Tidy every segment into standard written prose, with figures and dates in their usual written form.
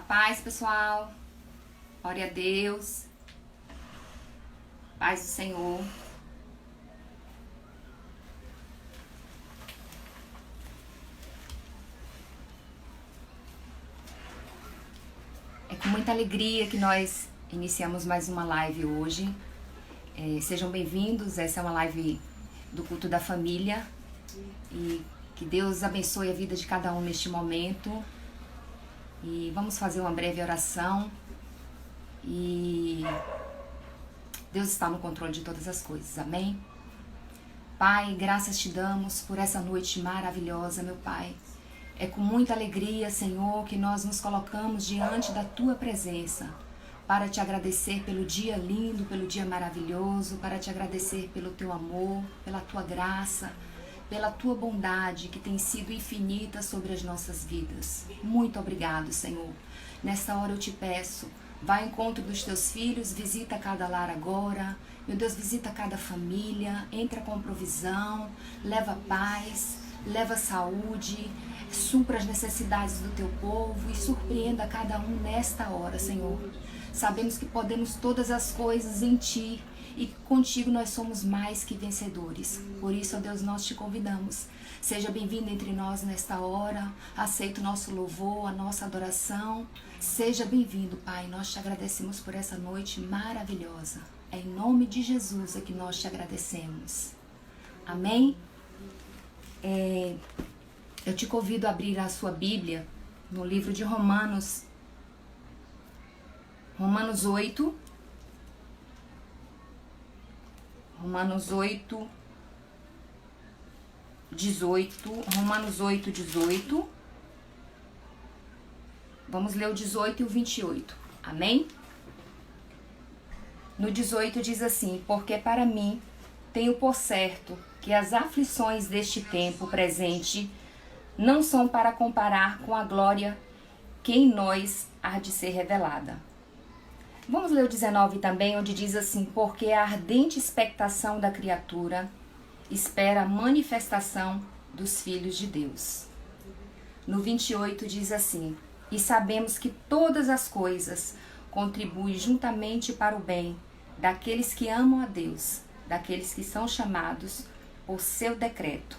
paz, pessoal. Glória a Deus. Paz do Senhor. É com muita alegria que nós iniciamos mais uma live hoje. Sejam bem-vindos. Essa é uma live do culto da família. E que Deus abençoe a vida de cada um neste momento. E vamos fazer uma breve oração. E Deus está no controle de todas as coisas. Amém? Pai, graças te damos por essa noite maravilhosa, meu Pai. É com muita alegria, Senhor, que nós nos colocamos diante da Tua presença para te agradecer pelo dia lindo, pelo dia maravilhoso, para te agradecer pelo Teu amor, pela Tua graça, pela Tua bondade que tem sido infinita sobre as nossas vidas. Muito obrigado, Senhor. Nesta hora eu te peço, vá ao encontro dos Teus filhos, visita cada lar agora. Meu Deus, visita cada família, entra com provisão, leva paz, leva saúde, supra as necessidades do Teu povo e surpreenda cada um nesta hora, Senhor. Sabemos que podemos todas as coisas em Ti e contigo nós somos mais que vencedores. Por isso, ó Deus, nós te convidamos. Seja bem-vindo entre nós nesta hora. Aceita o nosso louvor, a nossa adoração. Seja bem-vindo, Pai. Nós te agradecemos por essa noite maravilhosa. É em nome de Jesus é que nós te agradecemos. Amém? Eu te convido a abrir a sua Bíblia no livro de Romanos 8. Romanos 8, 18. Vamos ler o 18 e o 28. Amém? No 18 diz assim: porque para mim tenho por certo que as aflições deste tempo presente não são para comparar com a glória que em nós há de ser revelada. Vamos ler o 19 também, onde diz assim: porque a ardente expectação da criatura espera a manifestação dos filhos de Deus. No 28 diz assim: e sabemos que todas as coisas contribuem juntamente para o bem daqueles que amam a Deus, daqueles que são chamados por seu decreto.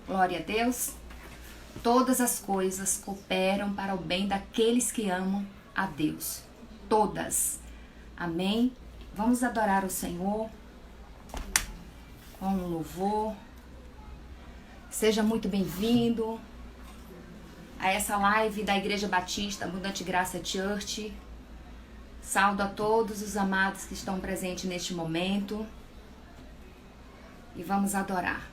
Glória a Deus. Todas as coisas cooperam para o bem daqueles que amam a Deus. Todas. Amém? Vamos adorar o Senhor com um louvor. Seja muito bem-vindo a essa live da Igreja Batista Abundante Graça Church. Saúdo a todos os amados que estão presentes neste momento. E vamos adorar.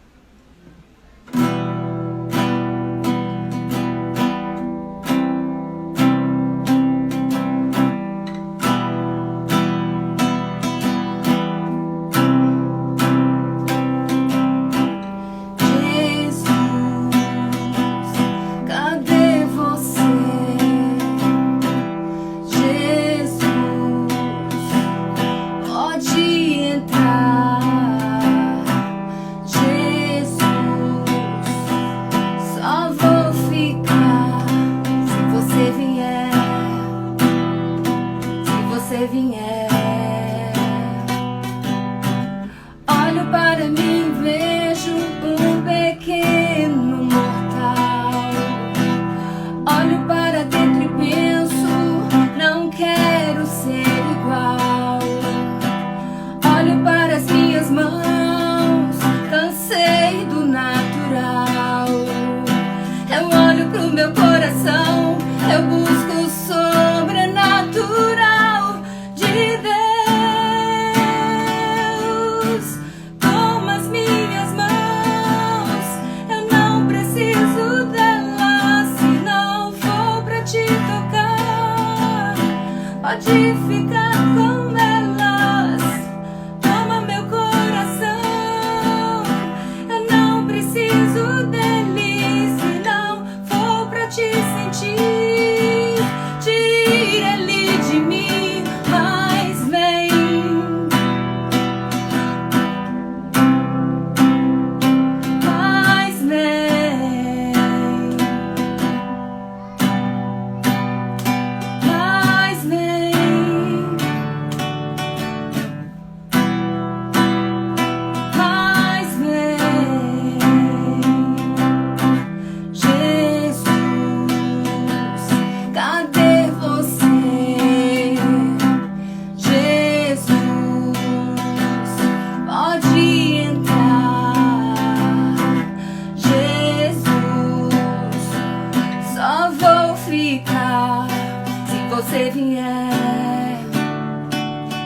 você vier,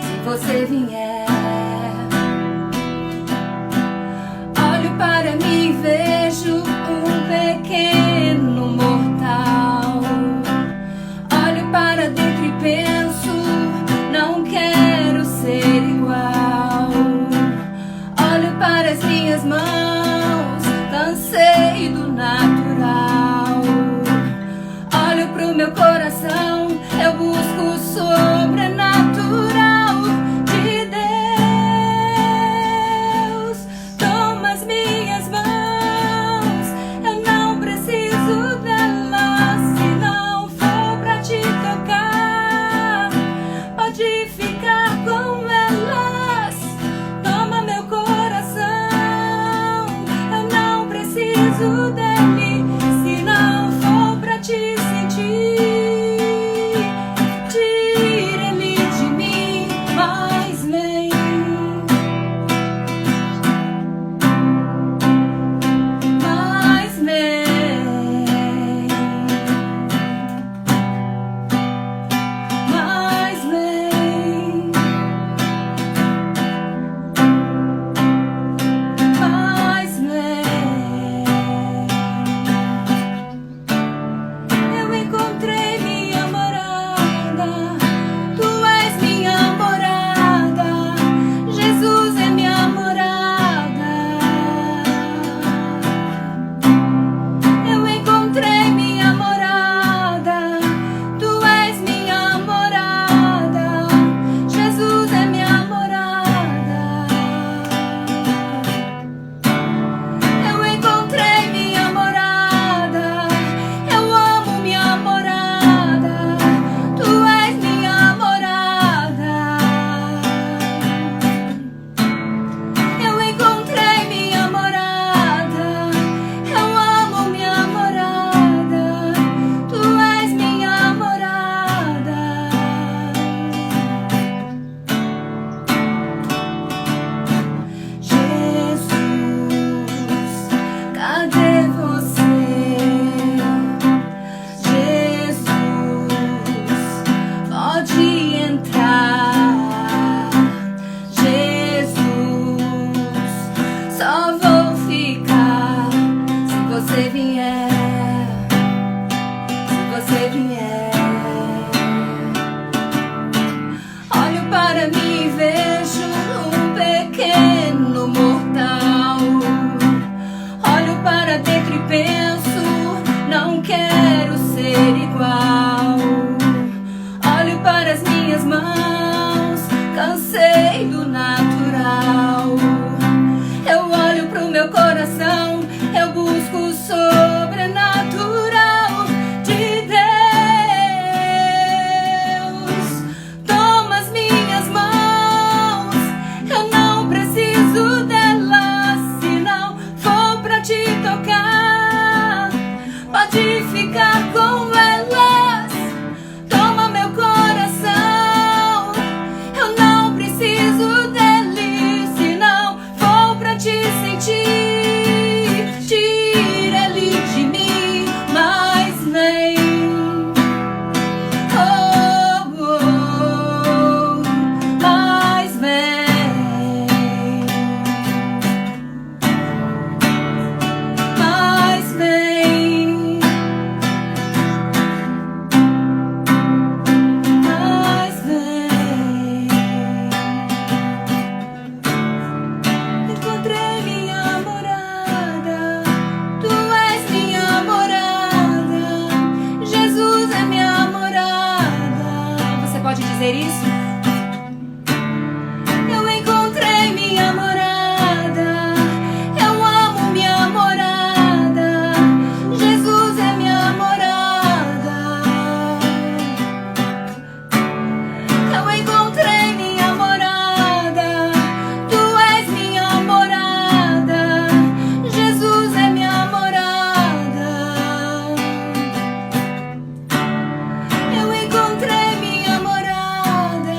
se você vier, olho para mim e vejo um pequeno mortal. Olho para dentro e penso, não quero ser igual. Olho para as minhas mãos, cansei do natural. Olho pro meu coração, eu busco o sobrenatural de Deus. Toma as minhas mãos, eu não preciso delas. Se não for pra te tocar, pode ficar com elas. Toma meu coração, eu não preciso dele. Se não for pra te sentir, tira ele de mim, mas vem. Mas vem. Mas vem. Mas vem. Eu encontrei minha morada, tu és minha morada, Jesus é minha morada. Eu encontrei minha morada, tu és minha morada, Jesus é minha morada. Eu encontrei minha morada, eu amo minha morada, tu és minha morada. Eu encontrei minha morada, eu amo minha morada, tu és minha morada. Jesus, cadê você? Jesus, pode entrar. Jesus, só vou ficar se você vier, se você vier. Olho para mim e vejo um pequeno mortal. Olho para dentro e penso, não quero ser igual. Olho para as minhas mãos, cansei do natural. Eu olho pro meu coração, eu busco o sobrenatural de Deus. Toma as minhas mãos, eu não preciso delas. Se não for pra te tocar, pode ficar com elas. Toma meu coração, eu não preciso dele. Se não for pra te sentir, tira ele de mim, mas vem. Oh, oh, mas vem. Mas vem. Mas vem. Encontrei minha morada, tu és minha morada, Jesus é minha morada. Você pode dizer isso? Eu encontrei minha morada, eu amo minha morada, Jesus é minha morada. Eu encontrei minha morada, tu és minha morada, Jesus é minha morada. Eu encontrei minha morada,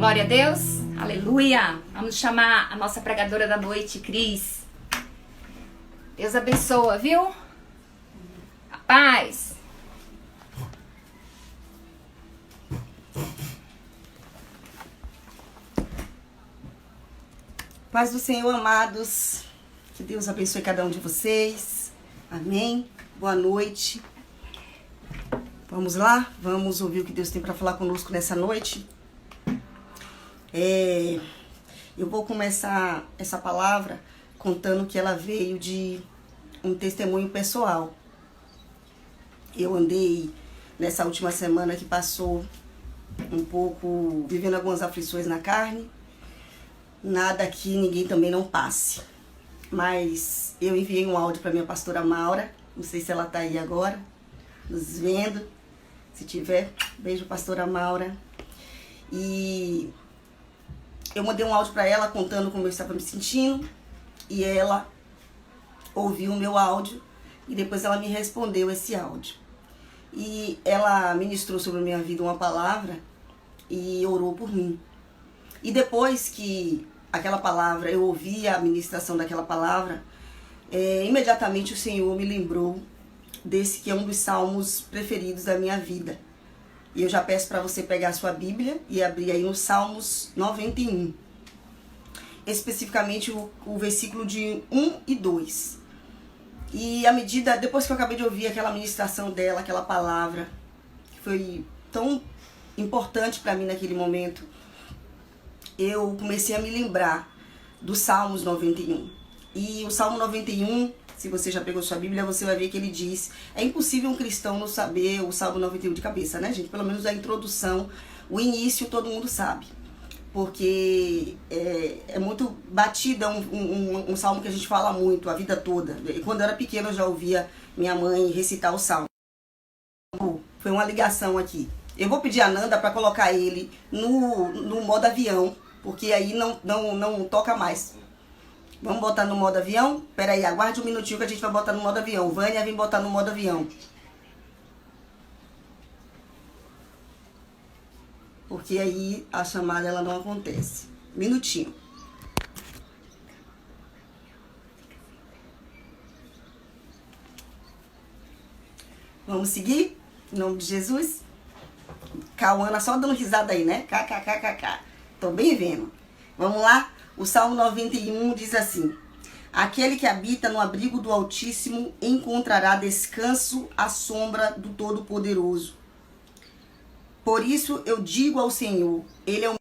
Glória a Deus. Aleluia. Vamos chamar a nossa pregadora da noite, Cris. Deus abençoa, viu? A paz. Paz do Senhor, amados. Que Deus abençoe cada um de vocês. Amém. Boa noite. Vamos lá? Vamos ouvir o que Deus tem para falar conosco nessa noite. Eu vou começar essa palavra contando que ela veio de um testemunho pessoal. Eu andei nessa última semana que passou um pouco vivendo algumas aflições na carne. Nada que ninguém também não passe. Mas eu enviei um áudio para minha pastora Maura. Não sei se ela está aí agora, nos vendo. Se tiver, beijo, pastora Maura. E eu mandei um áudio para ela contando como eu estava me sentindo. E ela ouviu o meu áudio e depois ela me respondeu esse áudio. E ela ministrou sobre a minha vida uma palavra e orou por mim. E depois que aquela palavra, eu ouvi a ministração daquela palavra, imediatamente o Senhor me lembrou desse que é um dos salmos preferidos da minha vida. E eu já peço para você pegar a sua Bíblia e abrir aí no Salmos 91. Especificamente o versículo de 1 e 2. E depois que eu acabei de ouvir aquela ministração dela, aquela palavra, que foi tão importante para mim naquele momento, eu comecei a me lembrar do Salmos 91. E o Salmo 91, se você já pegou sua Bíblia, você vai ver que ele diz: é impossível um cristão não saber o Salmo 91 de cabeça, né, gente? Pelo menos a introdução, o início todo mundo sabe. Porque é muito batida, um salmo que a gente fala muito a vida toda. Quando eu era pequena eu já ouvia minha mãe recitar o salmo. Foi uma ligação aqui. Eu vou pedir a Nanda para colocar ele no modo avião, porque aí não toca mais. Vamos botar no modo avião? Pera aí, aguarde um minutinho que a gente vai botar no modo avião. Vânia, vem botar no modo avião. Porque aí a chamada ela não acontece. Minutinho. Vamos seguir? Em nome de Jesus. Cauana só dando risada aí, né? KKKKK. Tô bem vendo. Vamos lá? O Salmo 91 diz assim: aquele que habita no abrigo do Altíssimo encontrará descanso à sombra do Todo-Poderoso. Por isso eu digo ao Senhor, Ele é o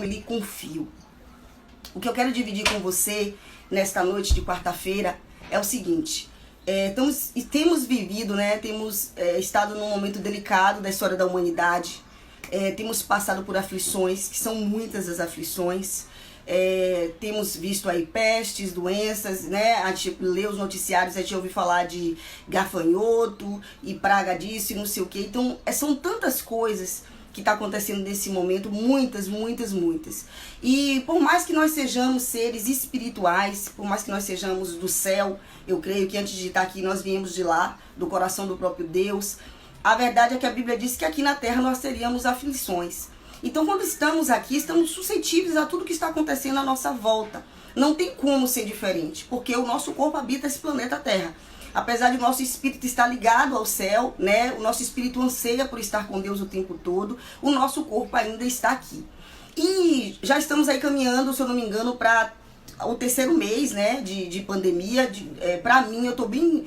meu, Ele confio. O que eu quero dividir com você nesta noite de quarta-feira é o seguinte: temos vivido, né? Temos estado num momento delicado da história da humanidade. Temos passado por aflições, que são muitas as aflições. Temos visto aí pestes, doenças, né? A gente lê os noticiários, a gente ouve falar de gafanhoto e praga disso e não sei o que. Então, são tantas coisas que está acontecendo nesse momento, muitas. E por mais que nós sejamos seres espirituais, por mais que nós sejamos do céu, eu creio que antes de estar aqui nós viemos de lá, do coração do próprio Deus. A verdade é que a Bíblia diz que aqui na terra nós teríamos aflições. Então, quando estamos aqui, estamos suscetíveis a tudo que está acontecendo à nossa volta. Não tem como ser diferente, porque o nosso corpo habita esse planeta Terra. Apesar de nosso espírito estar ligado ao céu, né? O nosso espírito anseia por estar com Deus o tempo todo, o nosso corpo ainda está aqui. E já estamos aí caminhando, se eu não me engano, para o terceiro mês, né, de pandemia. Para mim, eu estou bem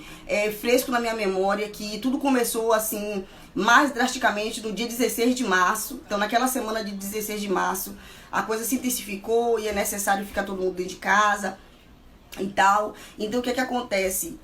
fresco na minha memória que tudo começou assim mais drasticamente no dia 16 de março. Então, naquela semana de 16 de março, a coisa se intensificou e é necessário ficar todo mundo dentro de casa e tal. Então, o que acontece?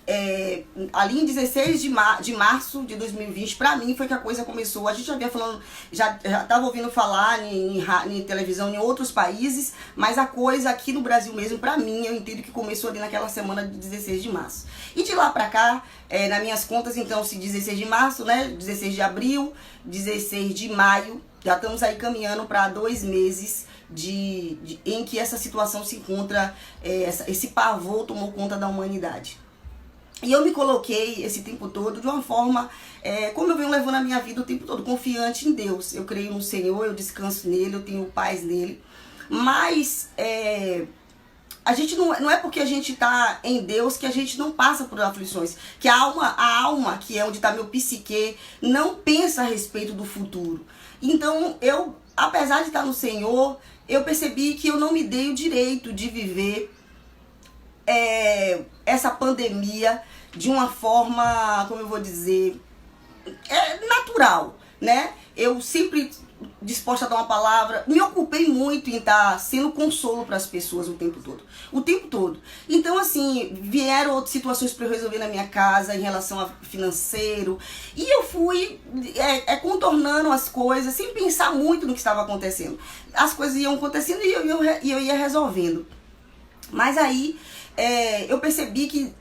Ali em 16 de março de 2020, pra mim, foi que a coisa começou. A gente já vinha falando, já tava ouvindo falar em televisão em outros países, mas a coisa aqui no Brasil mesmo, pra mim, eu entendo que começou ali naquela semana de 16 de março. E de lá pra cá, nas minhas contas, então, se 16 de março, né, 16 de abril, 16 de maio, já estamos aí caminhando para 2 meses em que essa situação se encontra, esse pavor tomou conta da humanidade. E eu me coloquei esse tempo todo de uma forma, como eu venho levando a minha vida o tempo todo, confiante em Deus. Eu creio no Senhor, eu descanso nele, eu tenho paz nele. Mas a gente não é porque a gente está em Deus que a gente não passa por aflições. Que a alma, que é onde está meu psique, não pensa a respeito do futuro. Então, apesar de estar no Senhor, eu percebi que eu não me dei o direito de viver essa pandemia de uma forma, como eu vou dizer, natural, né? Eu sempre disposta a dar uma palavra, me ocupei muito em estar sendo consolo para as pessoas o tempo todo. Então, assim, vieram outras situações para eu resolver na minha casa em relação a financeiro, e eu fui contornando as coisas sem pensar muito no que estava acontecendo. As coisas iam acontecendo e eu ia resolvendo. Mas aí eu percebi que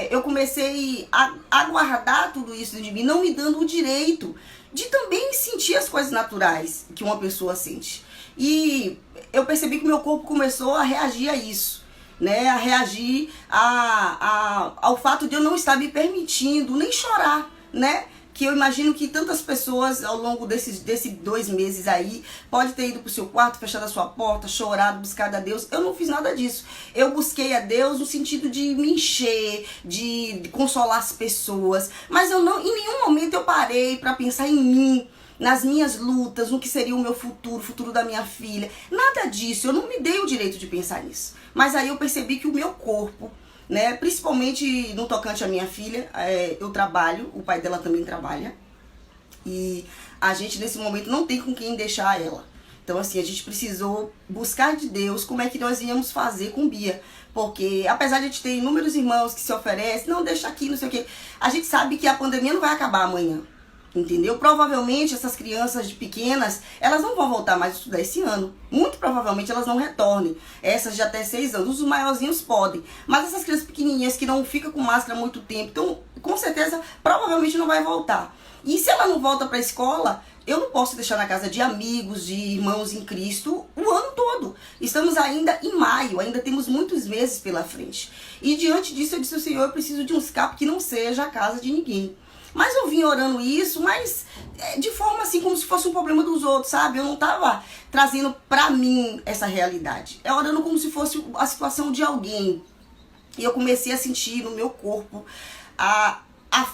eu comecei a guardar tudo isso de mim, não me dando o direito de também sentir as coisas naturais que uma pessoa sente. E eu percebi que meu corpo começou a reagir a isso, né? A reagir ao fato de eu não estar me permitindo nem chorar, né? Que eu imagino que tantas pessoas ao longo desses 2 meses aí pode ter ido pro seu quarto, fechado a sua porta, chorado, buscado a Deus. Eu não fiz nada disso. Eu busquei a Deus no sentido de me encher, de consolar as pessoas. Mas em nenhum momento eu parei para pensar em mim, nas minhas lutas, no que seria o meu futuro, o futuro da minha filha. Nada disso. Eu não me dei o direito de pensar nisso. Mas aí eu percebi que o meu corpo, né, principalmente no tocante à minha filha, eu trabalho, o pai dela também trabalha, e a gente nesse momento não tem com quem deixar ela. Então, assim, a gente precisou buscar de Deus como é que nós íamos fazer com Bia, porque apesar de a gente ter inúmeros irmãos que se oferecem, não, deixa aqui, não sei o quê, a gente sabe que a pandemia não vai acabar amanhã. Entendeu? Provavelmente essas crianças pequenas, elas não vão voltar mais a estudar esse ano. Muito provavelmente elas não retornem. Essas de até 6 anos. Os maiorzinhos podem. Mas essas crianças pequenininhas que não ficam com máscara há muito tempo, então com certeza, provavelmente não vai voltar. E se ela não volta para a escola, eu não posso deixar na casa de amigos, de irmãos em Cristo o ano todo. Estamos ainda em maio, ainda temos muitos meses pela frente. E diante disso eu disse ao Senhor, eu preciso de um escape que não seja a casa de ninguém. Mas eu vim orando isso, mas de forma assim, como se fosse um problema dos outros, sabe? Eu não estava trazendo pra mim essa realidade. Orando como se fosse a situação de alguém. E eu comecei a sentir no meu corpo a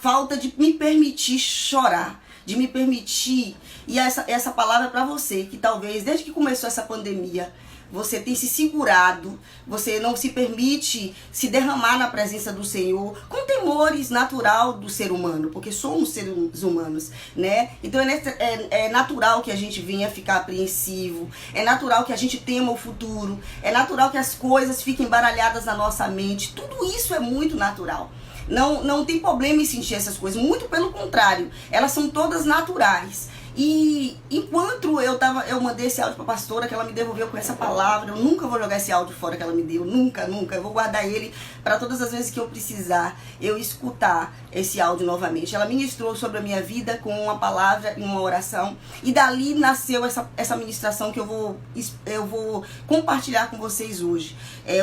falta de me permitir chorar, de me permitir. E essa palavra é pra você, que talvez desde que começou essa pandemia, você tem se segurado, você não se permite se derramar na presença do Senhor, com temores natural do ser humano, porque somos seres humanos, né? Então é natural que a gente venha ficar apreensivo, é natural que a gente tema o futuro, é natural que as coisas fiquem embaralhadas na nossa mente, tudo isso é muito natural. Não tem problema em sentir essas coisas, muito pelo contrário, elas são todas naturais. E enquanto eu mandei esse áudio pra pastora, que ela me devolveu com essa palavra, eu nunca vou jogar esse áudio fora que ela me deu, nunca, eu vou guardar ele para todas as vezes que eu precisar, eu escutar esse áudio novamente. Ela ministrou sobre a minha vida com uma palavra e uma oração, e dali nasceu essa ministração que eu vou compartilhar com vocês hoje.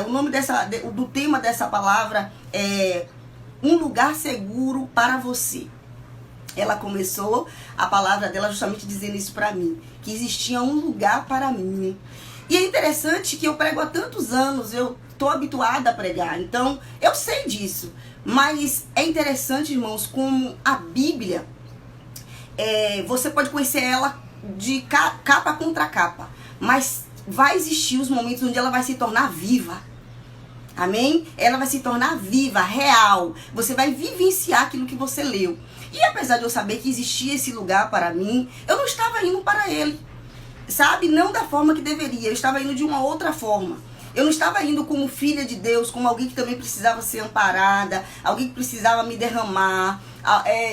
O nome do tema dessa palavra é Um Lugar Seguro para Você. Ela começou a palavra dela justamente dizendo isso pra mim, que existia um lugar para mim. E é interessante que eu prego há tantos anos, eu tô habituada a pregar, então eu sei disso. Mas é interessante, irmãos, como a Bíblia, você pode conhecer ela de capa contra capa, mas vai existir os momentos onde ela vai se tornar viva. Amém? Ela vai se tornar viva, real. Você vai vivenciar aquilo que você leu. E apesar de eu saber que existia esse lugar para mim, eu não estava indo para ele, sabe? Não da forma que deveria, eu estava indo de uma outra forma. Eu não estava indo como filha de Deus, como alguém que também precisava ser amparada, alguém que precisava me derramar.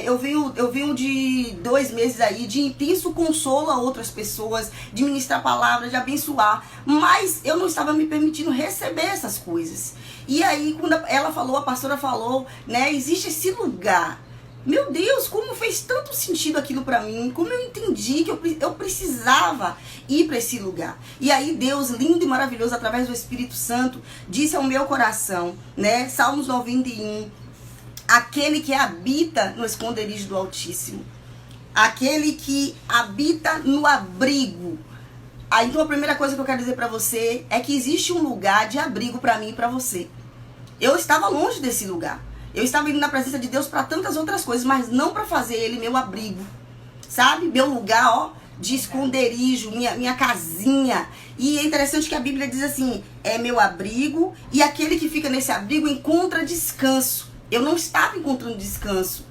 Eu venho de 2 meses aí de intenso consolo a outras pessoas, de ministrar palavras, de abençoar, mas eu não estava me permitindo receber essas coisas. E aí, quando ela falou, a pastora falou, né, existe esse lugar. Meu Deus, como fez tanto sentido aquilo pra mim, como eu entendi que eu precisava ir para esse lugar. E aí Deus, lindo e maravilhoso, através do Espírito Santo, disse ao meu coração, né, Salmos 91, aquele que habita no esconderijo do Altíssimo, aquele que habita no abrigo. Então a primeira coisa que eu quero dizer para você é que existe um lugar de abrigo para mim e para você. Eu estava longe desse lugar. Eu estava indo na presença de Deus para tantas outras coisas, mas não para fazer ele meu abrigo. Sabe? Meu lugar, ó, de esconderijo, minha casinha. E é interessante que a Bíblia diz assim, é meu abrigo, e aquele que fica nesse abrigo encontra descanso. Eu não estava encontrando descanso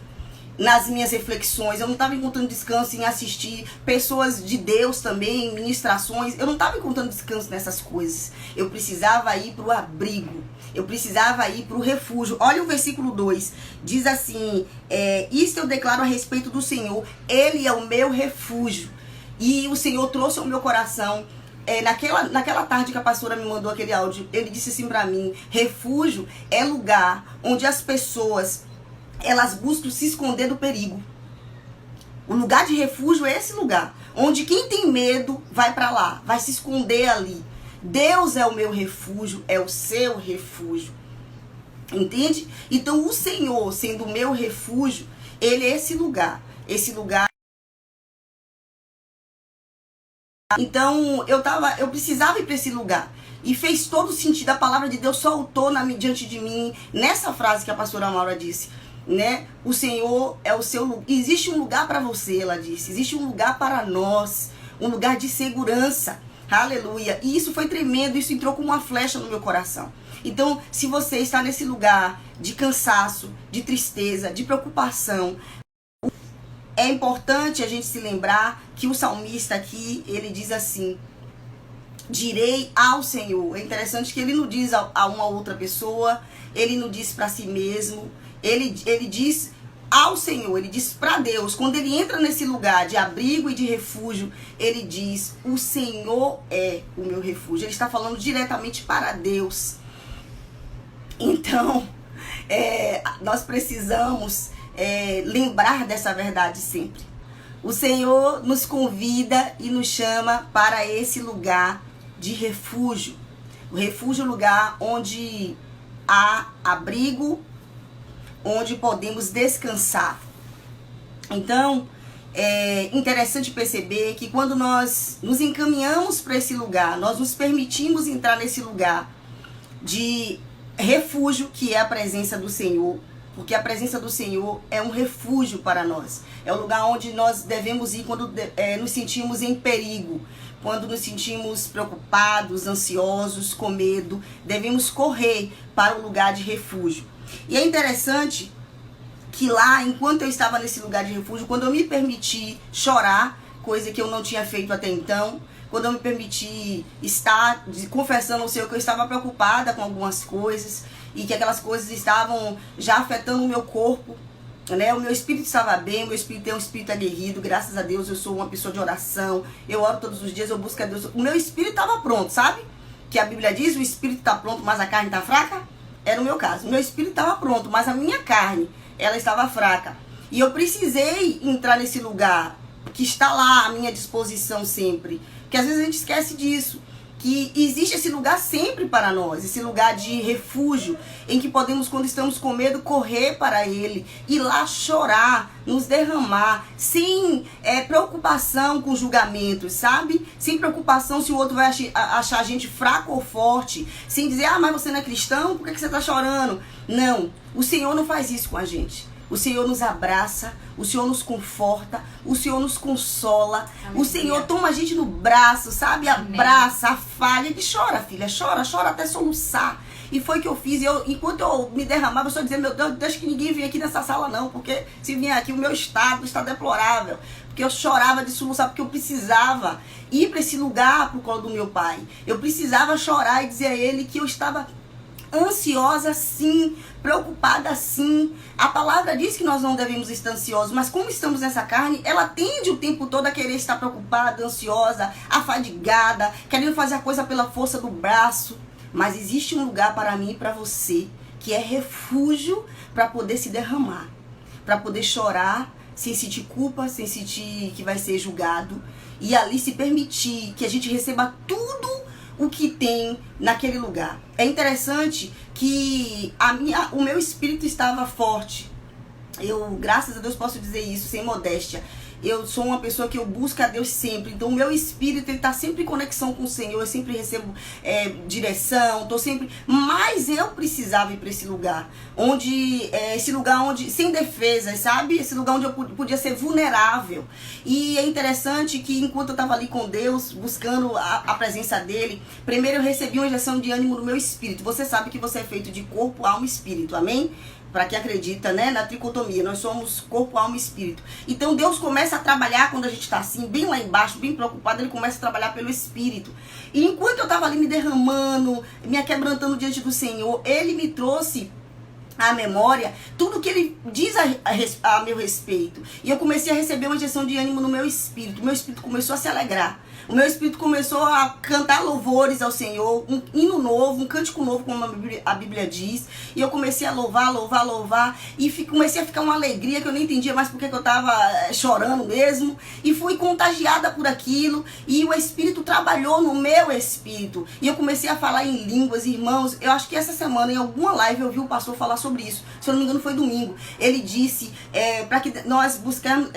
nas minhas reflexões, eu não estava encontrando descanso em assistir pessoas de Deus também, ministrações, eu não estava encontrando descanso nessas coisas. Eu precisava ir para o abrigo, eu precisava ir para o refúgio. Olha o versículo 2, diz assim, isto eu declaro a respeito do Senhor, Ele é o meu refúgio. E o Senhor trouxe ao meu coração, naquela tarde que a pastora me mandou aquele áudio, ele disse assim para mim, refúgio é lugar onde as pessoas, elas buscam se esconder do perigo. O lugar de refúgio é esse lugar, onde quem tem medo vai para lá, vai se esconder ali. Deus é o meu refúgio, é o seu refúgio. Entende? Então o Senhor, sendo o meu refúgio, Ele é esse lugar. Esse lugar. Então eu precisava ir para esse lugar. E fez todo sentido. A palavra de Deus soltou diante de mim, nessa frase que a pastora Maura disse. Né? O Senhor é o seu lugar. Existe um lugar para você, ela disse. Existe um lugar para nós. Um lugar de segurança. Aleluia. E isso foi tremendo. Isso entrou como uma flecha no meu coração. Então, se você está nesse lugar de cansaço, de tristeza, de preocupação, é importante a gente se lembrar que o salmista aqui, ele diz assim, direi ao Senhor. É interessante que ele não diz a uma outra pessoa, ele não diz para si mesmo, ele diz ao Senhor, ele diz para Deus. Quando ele entra nesse lugar de abrigo e de refúgio, ele diz, o Senhor é o meu refúgio. Ele está falando diretamente para Deus. Então, nós precisamos lembrar dessa verdade sempre. O Senhor nos convida e nos chama para esse lugar de refúgio. O refúgio é o lugar onde há abrigo, onde podemos descansar. Então, é interessante perceber que quando nós nos encaminhamos para esse lugar, nós nos permitimos entrar nesse lugar de refúgio, que é a presença do Senhor, porque a presença do Senhor é um refúgio para nós. É o lugar onde nós devemos ir quando nos sentimos em perigo, quando nos sentimos preocupados, ansiosos, com medo. Devemos correr para o lugar de refúgio. E é interessante que lá, enquanto eu estava nesse lugar de refúgio, quando eu me permiti chorar, coisa que eu não tinha feito até então, quando eu me permiti estar confessando ao Senhor que eu estava preocupada com algumas coisas e que aquelas coisas estavam já afetando o meu corpo, né? O meu espírito estava bem, o meu espírito é um espírito aguerrido, graças a Deus eu sou uma pessoa de oração, eu oro todos os dias, eu busco a Deus. O meu espírito estava pronto, sabe? Que a Bíblia diz, o espírito está pronto, mas a carne está fraca? Era o meu caso. O meu espírito estava pronto, mas a minha carne, ela estava fraca. E eu precisei entrar nesse lugar que está lá à minha disposição sempre. Porque às vezes a gente esquece disso. Que existe esse lugar sempre para nós. Esse lugar de refúgio. Em que podemos, quando estamos com medo, correr para Ele. Ir lá chorar, nos derramar. Sem preocupação com julgamentos, sabe? Sem preocupação se o outro vai achar a gente fraco ou forte. Sem dizer, mas você não é cristão? Por que você está chorando? Não. O Senhor não faz isso com a gente. O Senhor nos abraça, o Senhor nos conforta, o Senhor nos consola. Amém. O Senhor toma a gente no braço, sabe? Abraça, afaga. Ele chora, filha, chora até soluçar. E foi o que eu fiz. Enquanto eu me derramava, eu só dizia, meu Deus, deixa que ninguém venha aqui nessa sala não, porque se vier aqui o meu estado está deplorável. Porque eu chorava de soluçar, porque eu precisava ir para esse lugar, para o colo do meu pai. Eu precisava chorar e dizer a ele que eu estava ansiosa sim, preocupada sim. A palavra diz que nós não devemos estar ansiosos, mas como estamos nessa carne, ela tende o tempo todo a querer estar preocupada, ansiosa, afadigada, querendo fazer a coisa pela força do braço. Mas existe um lugar para mim e para você, que é refúgio para poder se derramar, para poder chorar, sem sentir culpa, sem sentir que vai ser julgado, e ali se permitir que a gente receba tudo o que tem naquele lugar. É interessante que o meu espírito estava forte. Eu, graças a Deus, posso dizer isso sem modéstia. Eu sou uma pessoa que eu busco a Deus sempre. Então o meu espírito está sempre em conexão com o Senhor. Eu sempre recebo direção, estou sempre. Mas eu precisava ir para esse lugar. Esse lugar onde, sem defesa, sabe? Esse lugar onde eu podia ser vulnerável. E é interessante que enquanto eu estava ali com Deus, buscando a presença dele, primeiro eu recebi uma injeção de ânimo no meu espírito. Você sabe que você é feito de corpo, alma e espírito. Amém? Para quem acredita, né, na tricotomia, nós somos corpo, alma e espírito. Então Deus começa a trabalhar quando a gente está assim, bem lá embaixo, bem preocupado, ele começa a trabalhar pelo espírito. E enquanto eu estava ali me derramando, me aquebrantando diante do Senhor, ele me trouxe à memória tudo que ele diz a meu respeito. E eu comecei a receber uma injeção de ânimo no meu espírito. O meu espírito começou a se alegrar. O meu espírito começou a cantar louvores ao Senhor, um hino novo, um cântico novo, como a Bíblia diz. E eu comecei a louvar. E comecei a ficar uma alegria que eu nem entendia mais porque eu estava chorando mesmo. E fui contagiada por aquilo. E o Espírito trabalhou no meu espírito. E eu comecei a falar em línguas, irmãos. Eu acho que essa semana, em alguma live, eu vi o pastor falar sobre isso. Se eu não me engano, foi domingo. Ele disse para que nós buscamos,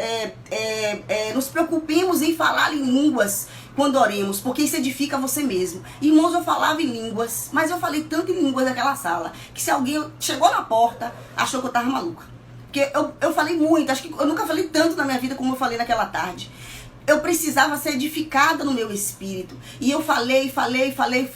nos preocupemos em falar em línguas quando oremos, porque isso edifica você mesmo. Irmãos, eu falava em línguas, mas eu falei tanto em línguas naquela sala, que se alguém chegou na porta, achou que eu tava maluca. Porque eu falei muito, acho que eu nunca falei tanto na minha vida como eu falei naquela tarde. Eu precisava ser edificada no meu espírito. E eu falei,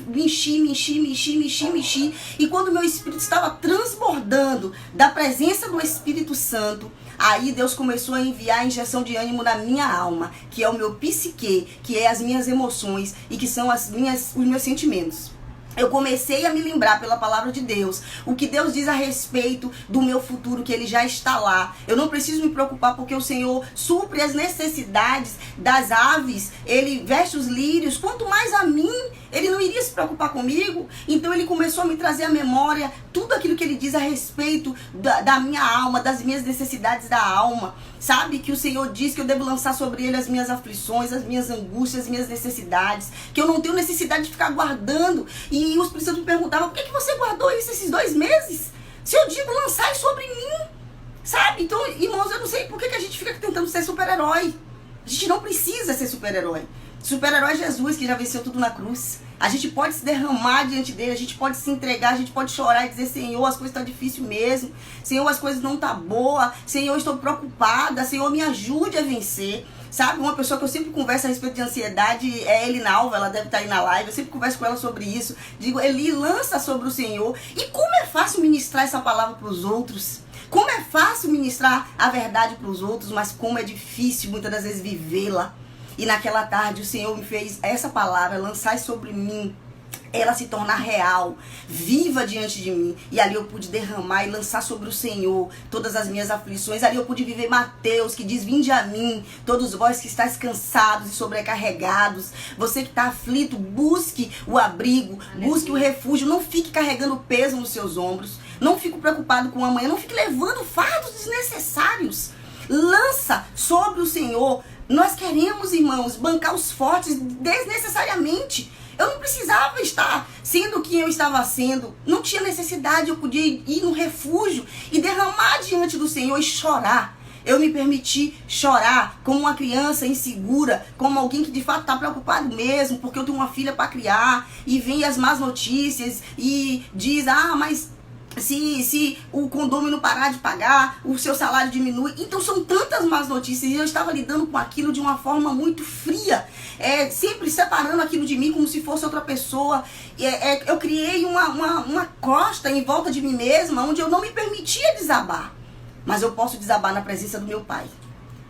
me enchi. E quando meu espírito estava transbordando da presença do Espírito Santo, aí Deus começou a enviar a injeção de ânimo na minha alma, que é o meu psique, que é as minhas emoções e que são os meus sentimentos. Eu comecei a me lembrar pela palavra de Deus, o que Deus diz a respeito do meu futuro, que ele já está lá. Eu não preciso me preocupar porque o Senhor supre as necessidades das aves, ele veste os lírios, quanto mais a mim, ele não iria se preocupar comigo. Então ele começou a me trazer à memória tudo aquilo que ele diz a respeito da minha alma, das minhas necessidades da alma. Sabe que o Senhor diz que eu devo lançar sobre ele as minhas aflições, as minhas angústias, as minhas necessidades, que eu não tenho necessidade de ficar guardando. E os cristãos me perguntavam, por que você guardou isso esses 2 meses? Se eu digo, lançai sobre mim, sabe? Então, irmãos, eu não sei por que a gente fica tentando ser super-herói. A gente não precisa ser super-herói. Super-herói é Jesus, que já venceu tudo na cruz. A gente pode se derramar diante dele, a gente pode se entregar, a gente pode chorar e dizer, Senhor, as coisas estão difíceis mesmo. Senhor, as coisas não estão boas. Senhor, estou preocupada. Senhor, me ajude a vencer. Sabe, uma pessoa que eu sempre converso a respeito de ansiedade é Elinalva, ela deve estar aí na live, eu sempre converso com ela sobre isso. Digo, Eli, lança sobre o Senhor. E como é fácil ministrar essa palavra para os outros. Como é fácil ministrar a verdade para os outros, mas como é difícil muitas das vezes vivê-la. E naquela tarde o Senhor me fez essa palavra, lançar sobre mim, ela se tornar real, viva diante de mim. E ali eu pude derramar e lançar sobre o Senhor todas as minhas aflições. Ali eu pude viver Mateus, que diz, vinde a mim, todos vós que estáis cansados e sobrecarregados. Você que está aflito, busque o abrigo, busque o refúgio. Não fique carregando peso nos seus ombros. Não fique preocupado com amanhã. Não fique levando fardos desnecessários. Lança sobre o Senhor. Nós queremos, irmãos, bancar os fortes desnecessariamente. Eu não precisava estar sendo quem eu estava sendo. Não tinha necessidade. Eu podia ir no refúgio e derramar diante do Senhor e chorar. Eu me permiti chorar como uma criança insegura, como alguém que de fato está preocupado mesmo, porque eu tenho uma filha para criar, e vem as más notícias e diz, mas se o condomínio parar de pagar, o seu salário diminui. Então são tantas más notícias e eu estava lidando com aquilo de uma forma muito fria, sempre separando aquilo de mim como se fosse outra pessoa. Eu criei uma costa em volta de mim mesma, onde eu não me permitia desabar. Mas eu posso desabar na presença do meu Pai,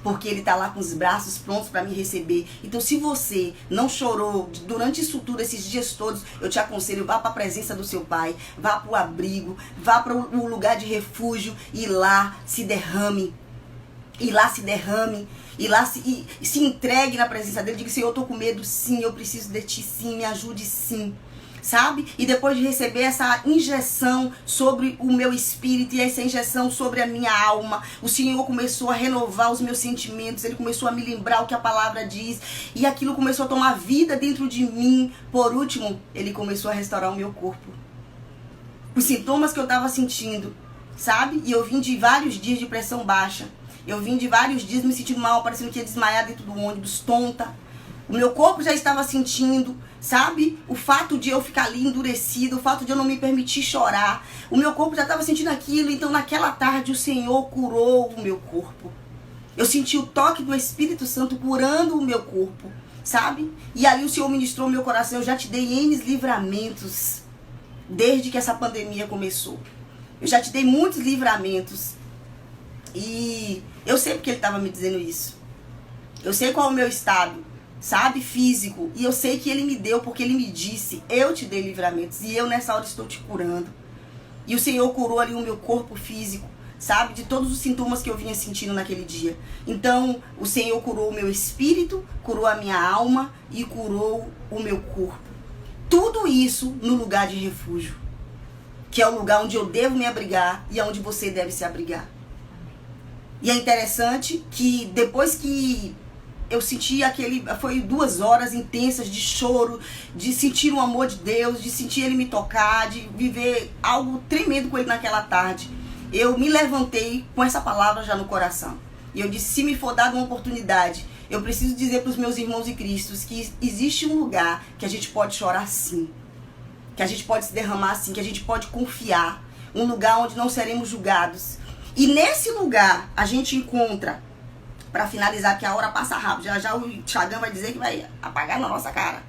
porque ele está lá com os braços prontos para me receber. Então, se você não chorou durante isso tudo, esses dias todos, eu te aconselho, vá para a presença do seu Pai, vá para o abrigo, vá para o lugar de refúgio e lá se derrame. E lá se derrame, e lá se entregue na presença dele. Diga, Senhor, eu estou com medo, sim, eu preciso de ti, sim, me ajude, sim. Sabe? E depois de receber essa injeção sobre o meu espírito e essa injeção sobre a minha alma, o Senhor começou a renovar os meus sentimentos, ele começou a me lembrar o que a palavra diz, e aquilo começou a tomar vida dentro de mim. Por último, ele começou a restaurar o meu corpo. os sintomas que eu estava sentindo, sabe? E eu vim de vários dias de pressão baixa. Eu vim de vários dias me sentindo mal, parecendo que ia desmaiar dentro do ônibus, tonta. O meu corpo já estava sentindo, sabe? O fato de eu ficar ali endurecido, o fato de eu não me permitir chorar. O meu corpo já estava sentindo aquilo. Então naquela tarde o Senhor curou o meu corpo. Eu senti o toque do Espírito Santo curando o meu corpo, sabe? E ali o Senhor ministrou o meu coração. Eu já te dei N livramentos desde que essa pandemia começou. Eu já te dei muitos livramentos. E eu sei porque Ele estava me dizendo isso. Eu sei qual é o meu estado, sabe? Físico. E eu sei que Ele me deu porque Ele me disse: eu te dei livramentos e eu nessa hora estou te curando. E o Senhor curou ali o meu corpo físico, sabe? De todos os sintomas que eu vinha sentindo naquele dia. Então, o Senhor curou o meu espírito, curou a minha alma e curou o meu corpo. Tudo isso no lugar de refúgio, que é o lugar onde eu devo me abrigar e onde você deve se abrigar. E é interessante que depois que eu senti foi 2 horas intensas de choro, de sentir o amor de Deus, de sentir Ele me tocar, de viver algo tremendo com Ele naquela tarde. Eu me levantei com essa palavra já no coração. E eu disse: se me for dada uma oportunidade, eu preciso dizer para os meus irmãos em Cristo que existe um lugar que a gente pode chorar sim, que a gente pode se derramar sim, que a gente pode confiar. Um lugar onde não seremos julgados. E nesse lugar a gente encontra, para finalizar, que a hora passa rápido, já o Thiagão vai dizer que vai apagar na nossa cara.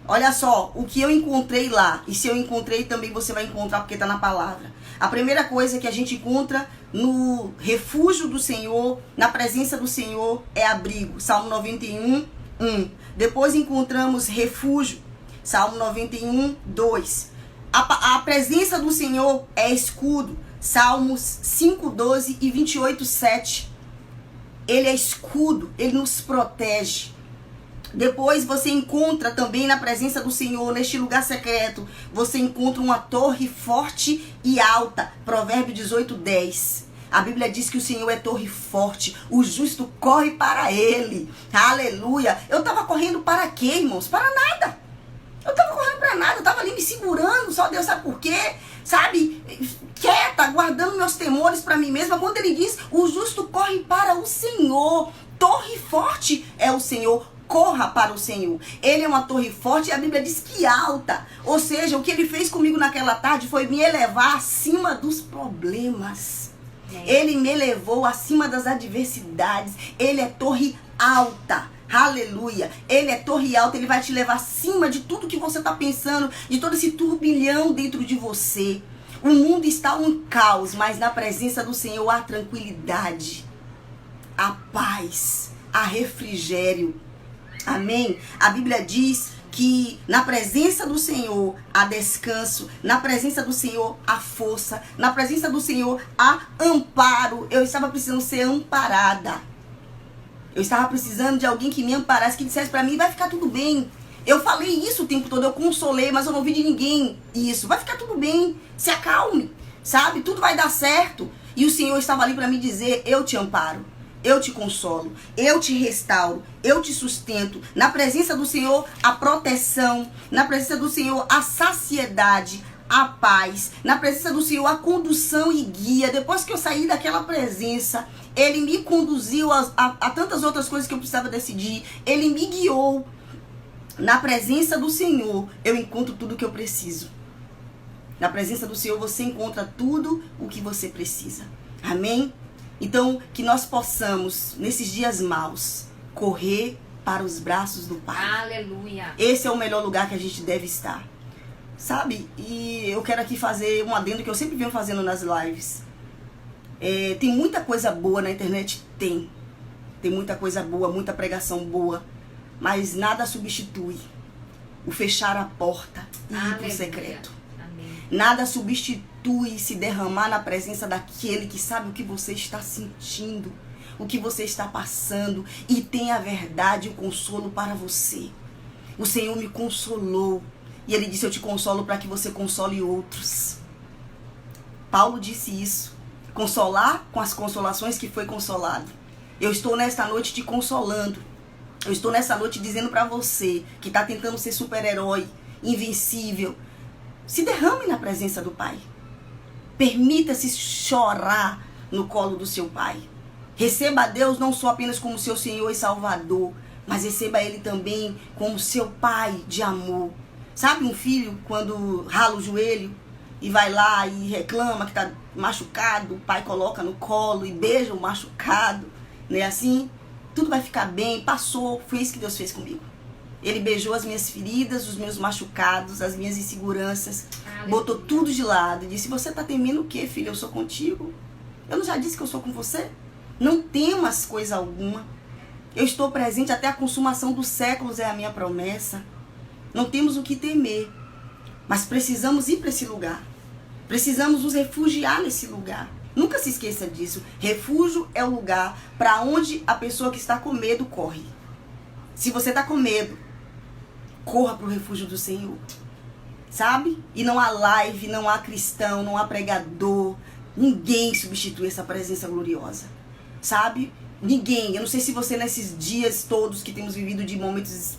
Olha só, o que eu encontrei lá, e se eu encontrei também você vai encontrar, porque está na palavra. A primeira coisa que a gente encontra no refúgio do Senhor, na presença do Senhor, é abrigo. Salmo 91, 1. Depois encontramos refúgio. Salmo 91, 2. A presença do Senhor é escudo. Salmos 5, 12 e 28, 7. Ele é escudo, Ele nos protege. Depois você encontra também na presença do Senhor, neste lugar secreto, você encontra uma torre forte e alta. Provérbio 18, 10. A Bíblia diz que o Senhor é torre forte, o justo corre para Ele. Aleluia. Eu estava correndo para quê, irmãos? Para nada. Eu estava correndo para nada, eu estava ali me segurando, só Deus sabe por quê. Sabe, quieta, guardando meus temores para mim mesma. Quando Ele diz: o justo corre para o Senhor. Torre forte é o Senhor. Corra para o Senhor. Ele é uma torre forte e a Bíblia diz que alta. Ou seja, o que Ele fez comigo naquela tarde foi me elevar acima dos problemas. Ele me elevou acima das adversidades. Ele é torre alta. Aleluia. Ele é torre alta. Ele vai te levar acima de tudo que você está pensando, de todo esse turbilhão dentro de você. O mundo está um caos, mas na presença do Senhor há tranquilidade, há paz, há refrigério. Amém? A Bíblia diz que na presença do Senhor há descanso, na presença do Senhor há força, na presença do Senhor há amparo. Eu estava precisando ser amparada. Eu estava precisando de alguém que me amparasse, que dissesse para mim: vai ficar tudo bem. Eu falei isso o tempo todo, eu consolei, mas eu não ouvi de ninguém isso. Vai ficar tudo bem, se acalme, sabe? Tudo vai dar certo. E o Senhor estava ali para me dizer: eu te amparo. Eu te consolo, eu te restauro, eu te sustento. Na presença do Senhor, a proteção. Na presença do Senhor, a saciedade, a paz. Na presença do Senhor, a condução e guia. Depois que eu saí daquela presença, Ele me conduziu a tantas outras coisas que eu precisava decidir. Ele me guiou. Na presença do Senhor, eu encontro tudo o que eu preciso. Na presença do Senhor, você encontra tudo o que você precisa. Amém? Então, que nós possamos, nesses dias maus, correr para os braços do Pai. Aleluia. Esse é o melhor lugar que a gente deve estar. Sabe? E eu quero aqui fazer um adendo que eu sempre venho fazendo nas lives. Tem muita coisa boa na internet? Tem. Tem muita coisa boa, muita pregação boa. Mas nada substitui o fechar a porta e ir para o secreto. Nada substitui se derramar na presença daquele que sabe o que você está sentindo, o que você está passando e tem a verdade e o consolo para você. O Senhor me consolou e Ele disse: eu te consolo para que você console outros. Paulo disse isso. Consolar com as consolações que foi consolado. Eu estou nesta noite te consolando. Eu estou nessa noite dizendo para você que está tentando ser super-herói, invencível. Se derrame na presença do Pai. Permita-se chorar no colo do seu pai. Receba a Deus não só apenas como seu Senhor e Salvador, mas receba Ele também como seu pai de amor. Sabe um filho quando rala o joelho e vai lá e reclama que está machucado, o pai coloca no colo e beija o machucado, não é assim? Tudo vai ficar bem, passou, foi isso que Deus fez comigo. Ele beijou as minhas feridas, os meus machucados, as minhas inseguranças, botou tudo de lado e disse: você está temendo o quê, filho? Eu sou contigo. Eu não já disse que eu sou com você? Não temas coisa alguma. Eu estou presente até a consumação dos séculos, é a minha promessa. Não temos o que temer, mas precisamos ir para esse lugar. Precisamos nos refugiar nesse lugar. Nunca se esqueça disso. Refúgio é o lugar para onde a pessoa que está com medo corre. Se você está com medo, corra para o refúgio do Senhor. Sabe? E não há live, não há cristão, não há pregador. Ninguém substitui essa presença gloriosa. Sabe? Ninguém. Eu não sei se você nesses dias todos que temos vivido de momentos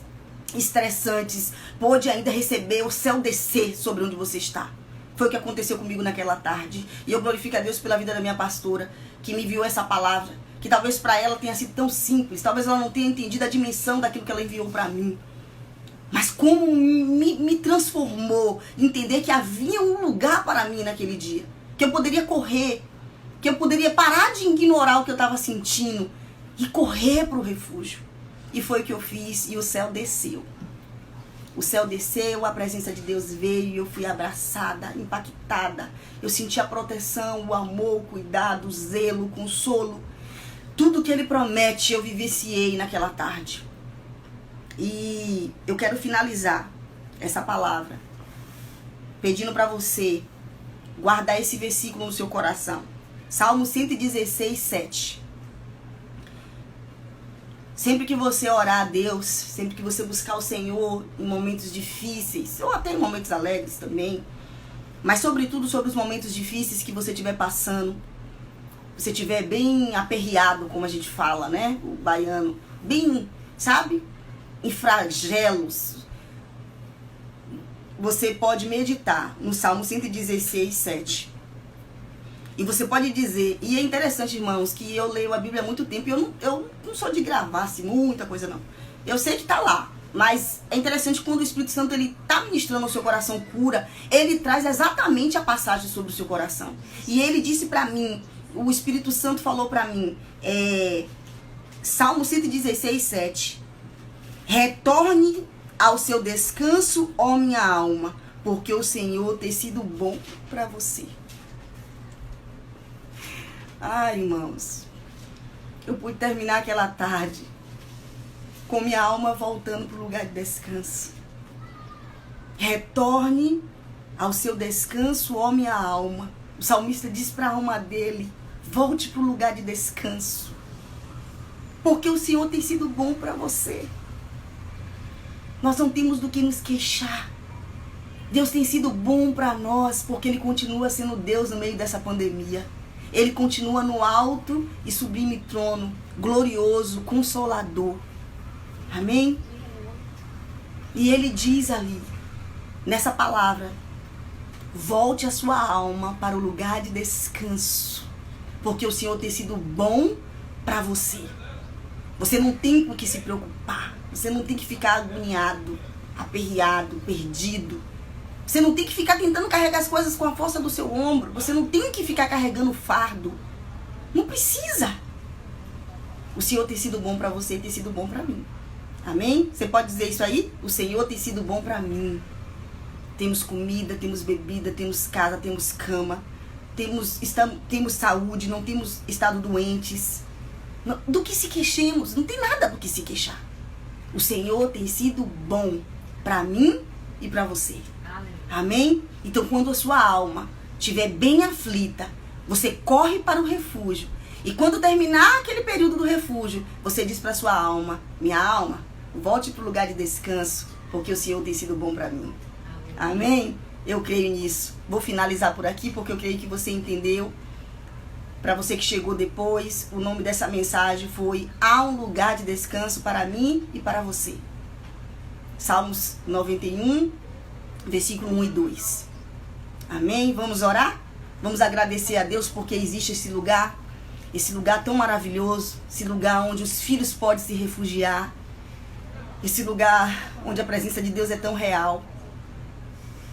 estressantes, pôde ainda receber o céu descer sobre onde você está. Foi o que aconteceu comigo naquela tarde. E eu glorifico a Deus pela vida da minha pastora, que me enviou essa palavra, que talvez para ela tenha sido tão simples, talvez ela não tenha entendido a dimensão daquilo que ela enviou para mim. Mas como me transformou, entender que havia um lugar para mim naquele dia, que eu poderia correr, que eu poderia parar de ignorar o que eu estava sentindo e correr para o refúgio. E foi o que eu fiz, e o céu desceu. O céu desceu, a presença de Deus veio, e eu fui abraçada, impactada. Eu senti a proteção, o amor, o cuidado, o zelo, o consolo. Tudo que Ele promete, eu vivenciei naquela tarde. E eu quero finalizar essa palavra pedindo para você guardar esse versículo no seu coração. Salmo 116, 7. Sempre que você orar a Deus, sempre que você buscar o Senhor em momentos difíceis, ou até em momentos alegres também, mas sobretudo sobre os momentos difíceis que você estiver passando, você estiver bem aperreado, como a gente fala, né? O baiano, bem, sabe? Em flagelos. Você pode meditar no Salmo 116, 7. E você pode dizer, e é interessante, irmãos, que eu leio a Bíblia há muito tempo e eu não sou de gravar assim, muita coisa, não. Eu sei que está lá, mas é interessante quando o Espírito Santo está ministrando ao seu coração cura, ele traz exatamente a passagem sobre o seu coração. E ele disse para mim, o Espírito Santo falou para mim, Salmo 116, 7. Retorne ao seu descanso, ó minha alma, porque o Senhor tem sido bom para você. Ai, irmãos, eu pude terminar aquela tarde com minha alma voltando para o lugar de descanso. Retorne ao seu descanso, ó minha alma. O salmista diz para a alma dele, volte para o lugar de descanso, porque o Senhor tem sido bom para você. Nós não temos do que nos queixar. Deus tem sido bom para nós, porque Ele continua sendo Deus no meio dessa pandemia. Ele continua no alto e sublime trono, glorioso, consolador. Amém? E Ele diz ali, nessa palavra, volte a sua alma para o lugar de descanso, porque o Senhor tem sido bom para você. Você não tem com que se preocupar. Você não tem que ficar agoniado, aperreado, perdido. Você não tem que ficar tentando carregar as coisas com a força do seu ombro. Você não tem que ficar carregando fardo. Não precisa. O Senhor tem sido bom para você e tem sido bom para mim. Amém? Você pode dizer isso aí? O Senhor tem sido bom para mim. Temos comida, temos bebida, temos casa, temos cama. Temos saúde, não temos estado doentes. Do que se queixemos? Não tem nada do que se queixar. O Senhor tem sido bom para mim e para você. Amém? Então, quando a sua alma estiver bem aflita, você corre para o refúgio. E quando terminar aquele período do refúgio, você diz para a sua alma, minha alma, volte para o lugar de descanso, porque o Senhor tem sido bom para mim. Amém? Eu creio nisso. Vou finalizar por aqui, porque eu creio que você entendeu. Para você que chegou depois, o nome dessa mensagem foi Há um lugar de descanso para mim e para você. Salmos 91, versículo 1 e 2. Amém? Vamos orar? Vamos agradecer a Deus porque existe esse lugar tão maravilhoso, esse lugar onde os filhos podem se refugiar, esse lugar onde a presença de Deus é tão real.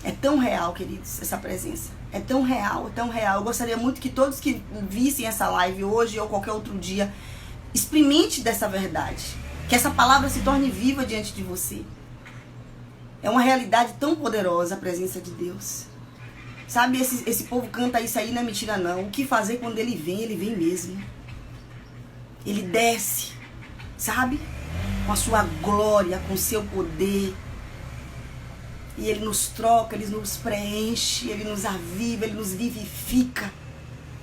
É tão real, queridos, essa presença. É tão real, é tão real. Eu gostaria muito que todos que vissem essa live hoje ou qualquer outro dia, experimente dessa verdade. Que essa palavra se torne viva diante de você. É uma realidade tão poderosa a presença de Deus. Sabe, esse povo canta isso aí, não é mentira não. O que fazer quando ele vem mesmo. Ele desce, sabe? Com a sua glória, com o seu poder. E ele nos troca, ele nos preenche, ele nos aviva, ele nos vivifica.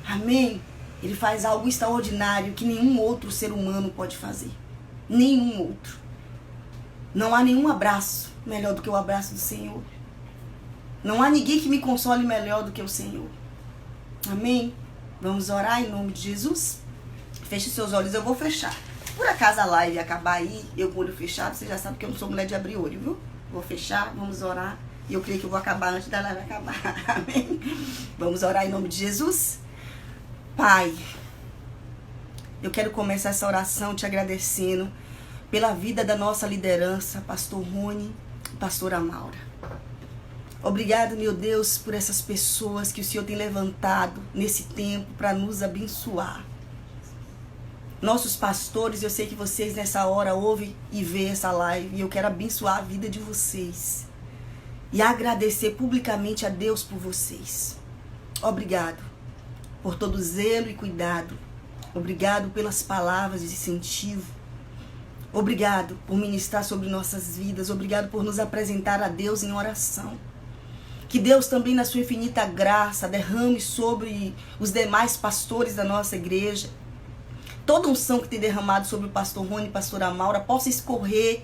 Amém? Ele faz algo extraordinário que nenhum outro ser humano pode fazer. Nenhum outro. Não há nenhum abraço melhor do que o abraço do Senhor. Não há ninguém que me console melhor do que o Senhor. Amém? Vamos orar em nome de Jesus? Feche seus olhos, eu vou fechar. Por acaso a live acabar aí, eu com o olho fechado, você já sabe que eu não sou mulher de abrir olho, viu? Vou fechar, vamos orar. E eu creio que eu vou acabar antes da live acabar. Amém? Vamos orar em nome de Jesus? Pai, eu quero começar essa oração te agradecendo pela vida da nossa liderança, pastor Rony e pastora Maura. Obrigado, meu Deus, por essas pessoas que o Senhor tem levantado nesse tempo para nos abençoar. Nossos pastores, eu sei que vocês nessa hora ouvem e vê essa live. E eu quero abençoar a vida de vocês. E agradecer publicamente a Deus por vocês. Obrigado por todo zelo e cuidado. Obrigado pelas palavras de incentivo. Obrigado por ministrar sobre nossas vidas. Obrigado por nos apresentar a Deus em oração. Que Deus também, na sua infinita graça, derrame sobre os demais pastores da nossa igreja. Toda unção que tem derramado sobre o pastor Rony e a pastora Maura possa escorrer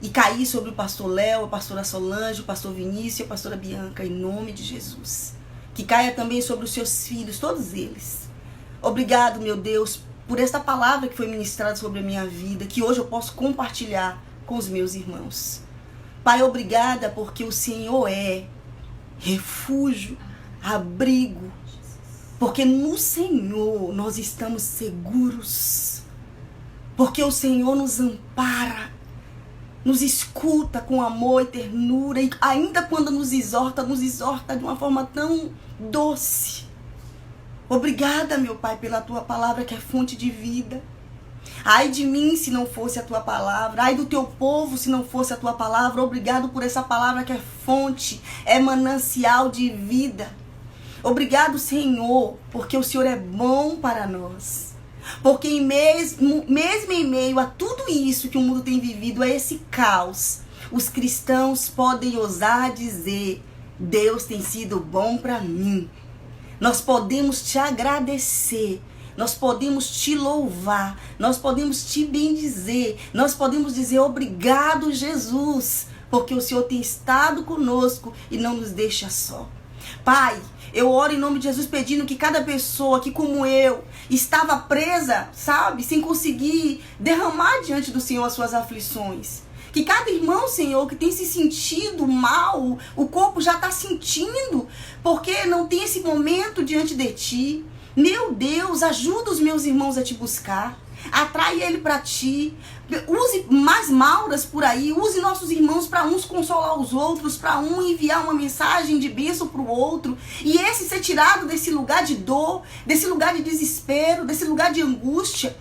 e cair sobre o pastor Léo, a pastora Solange, o pastor Vinícius e a pastora Bianca, em nome de Jesus. Que caia também sobre os seus filhos, todos eles. Obrigado, meu Deus, por esta palavra que foi ministrada sobre a minha vida, que hoje eu posso compartilhar com os meus irmãos. Pai, obrigada porque o Senhor é refúgio, abrigo. Porque no Senhor nós estamos seguros. Porque o Senhor nos ampara, nos escuta com amor e ternura. E ainda quando nos exorta de uma forma tão doce. Obrigada, meu Pai, pela Tua palavra que é fonte de vida. Ai de mim se não fosse a Tua palavra. Ai do Teu povo se não fosse a Tua palavra. Obrigado por essa palavra que é fonte, é manancial de vida. Obrigado, Senhor, porque o Senhor é bom para nós. Porque mesmo em meio a tudo isso que o mundo tem vivido, a esse caos, os cristãos podem ousar dizer: Deus tem sido bom para mim. Nós podemos te agradecer, nós podemos te louvar, nós podemos te bendizer, nós podemos dizer obrigado, Jesus, porque o Senhor tem estado conosco e não nos deixa só. Pai, eu oro em nome de Jesus pedindo que cada pessoa que, como eu, estava presa, sabe, sem conseguir derramar diante do Senhor as suas aflições. Que cada irmão, Senhor, que tem se sentido mal, o corpo já está sentindo, porque não tem esse momento diante de Ti. Meu Deus, ajuda os meus irmãos a Te buscar. Atrai ele para Ti. Use mais Mauras por aí. Use nossos irmãos para uns consolar os outros, para um enviar uma mensagem de bênção para o outro. E esse ser tirado desse lugar de dor, desse lugar de desespero, desse lugar de angústia.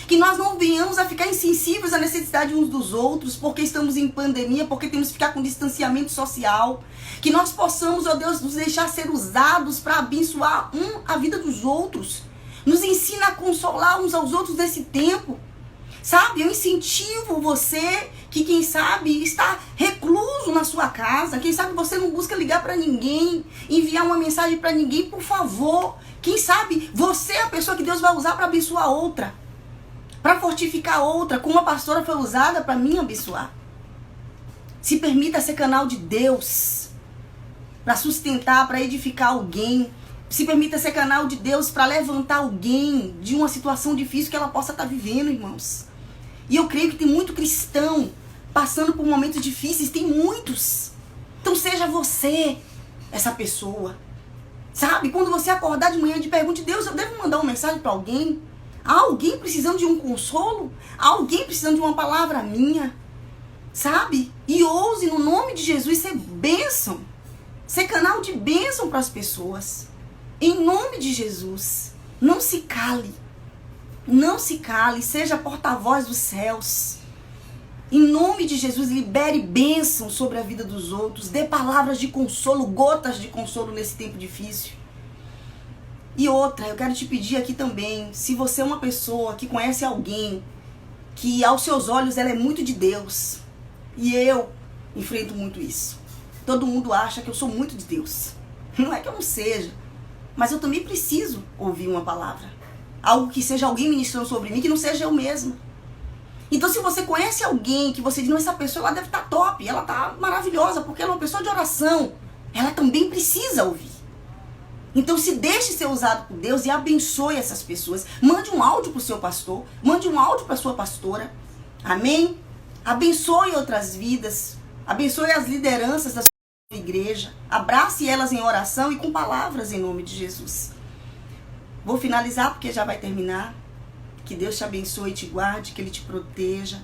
Que nós não venhamos a ficar insensíveis à necessidade uns dos outros, porque estamos em pandemia, porque temos que ficar com distanciamento social. Que nós possamos, ó Deus, nos deixar ser usados para abençoar a vida dos outros. Nos ensina a consolar uns aos outros nesse tempo. Sabe, eu incentivo você que, quem sabe, está recluso na sua casa. Quem sabe você não busca ligar para ninguém, enviar uma mensagem para ninguém, por favor. Quem sabe você é a pessoa que Deus vai usar para abençoar outra. Para fortificar outra, como a pastora foi usada para mim abençoar. Se permita ser canal de Deus. Para sustentar, para edificar alguém. Se permita ser canal de Deus para levantar alguém de uma situação difícil que ela possa estar vivendo, irmãos. E eu creio que tem muito cristão passando por momentos difíceis, tem muitos. Então seja você essa pessoa. Sabe? Quando você acordar de manhã e pergunte, Deus, eu devo mandar uma mensagem para alguém? Há alguém precisando de um consolo? Há alguém precisando de uma palavra minha? Sabe? E ouse, no nome de Jesus, ser bênção. Ser canal de bênção para as pessoas. Em nome de Jesus. Não se cale. Não se cale. Seja porta-voz dos céus. Em nome de Jesus, libere bênção sobre a vida dos outros. Dê palavras de consolo, gotas de consolo nesse tempo difícil. E outra, eu quero te pedir aqui também, se você é uma pessoa que conhece alguém que aos seus olhos ela é muito de Deus, e eu enfrento muito isso. Todo mundo acha que eu sou muito de Deus. Não é que eu não seja, mas eu também preciso ouvir uma palavra. Algo que seja alguém ministrando sobre mim, que não seja eu mesma. Então se você conhece alguém que você diz, não, essa pessoa ela deve estar top, ela está maravilhosa, porque ela é uma pessoa de oração, ela também precisa ouvir. Então se deixe ser usado por Deus e abençoe essas pessoas. Mande um áudio para o seu pastor, mande um áudio para a sua pastora. Amém? Abençoe outras vidas, abençoe as lideranças da sua igreja, abrace elas em oração e com palavras em nome de Jesus. Vou finalizar porque já vai terminar. Que Deus te abençoe e te guarde, que Ele te proteja.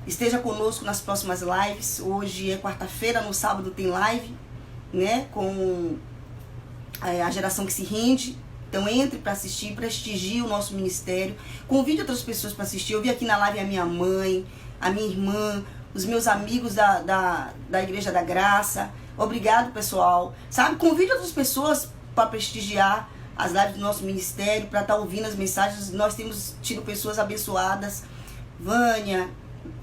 Esteja conosco nas próximas lives. Hoje é quarta-feira, no sábado tem live, né, com a geração que se rende. Então entre para assistir, prestigie o nosso ministério. Convide outras pessoas para assistir. Eu vi aqui na live a minha mãe, a minha irmã, os meus amigos da Igreja da Graça. Obrigado, pessoal. Sabe, convide outras pessoas para prestigiar as lives do nosso ministério, para estar ouvindo as mensagens. Nós temos tido pessoas abençoadas. Vânia,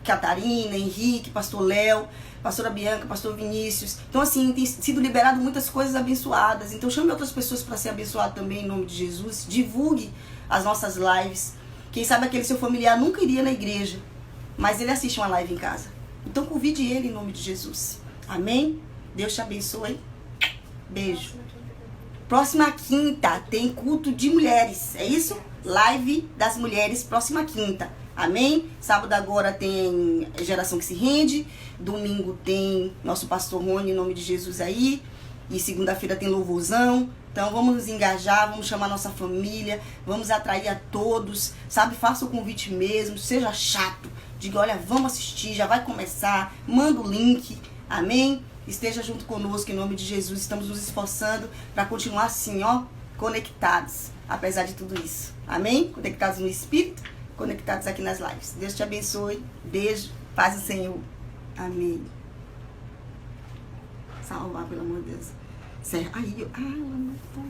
Catarina, Henrique, Pastor Léo, Pastora Bianca, Pastor Vinícius. Então assim, tem sido liberado muitas coisas abençoadas. Então chame outras pessoas para ser abençoado também em nome de Jesus. Divulgue as nossas lives. Quem sabe aquele seu familiar nunca iria na igreja, mas ele assiste uma live em casa. Então convide ele em nome de Jesus. Amém? Deus te abençoe. Beijo. Próxima quinta tem culto de mulheres, é isso? Live das mulheres, próxima quinta. Amém? Sábado agora tem Geração que se Rende. Domingo tem nosso pastor Rony, em nome de Jesus aí. E segunda-feira tem louvorzão. Então vamos nos engajar, vamos chamar nossa família, vamos atrair a todos. Sabe, faça o convite mesmo, seja chato. Diga, olha, vamos assistir, já vai começar. Manda o link, amém? Esteja junto conosco em nome de Jesus. Estamos nos esforçando para continuar assim, ó, conectados, apesar de tudo isso. Amém? Conectados no Espírito, conectados aqui nas lives. Deus te abençoe. Beijo. Paz do Senhor. Amém. Salvar, pelo amor de Deus. Certo. Aí, ela não tá.